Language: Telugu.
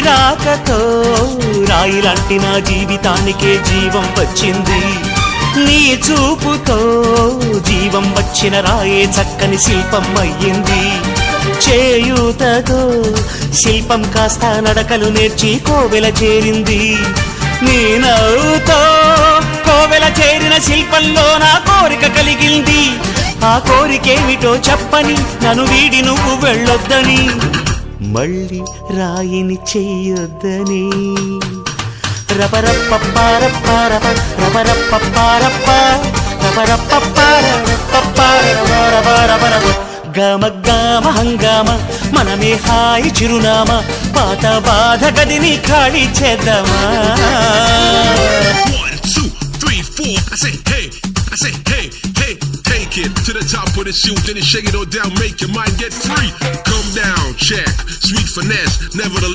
రాకతో రాయిలాంటి నా జీవితానికే జీవం వచ్చింది. నీ చూపుతో జీవం వచ్చిన రాయే చక్కని శిల్పం అయ్యింది. చేయూతతో శిల్పం కాస్త నడకలు నేర్చి కోవెల చేరింది. నీ నవ్వుతో కోవెల చేరిన శిల్పంలో నా కోరిక కలిగింది. ఆ కోరికేమిటో చెప్పని నన్ను వీడి నువ్వు వెళ్ళొద్దని, మళ్ళీ రాయిని చెయ్యొద్దని. రపరప్పపారప్పారప రపరప్పపారప్ప రపరప్పపారపపారపపారపపారపపారప గమ గమ హంగామ మనమే హాయి చిరునామా. పాత బాధ గదిని ఖాళీ చేద్దామా. 1 2 3 4 I say hey, I say hey, hey, take it to the top of the shoe, then you shake it all down, make your mind get free. Come down, check, sweet finesse, nevertheless.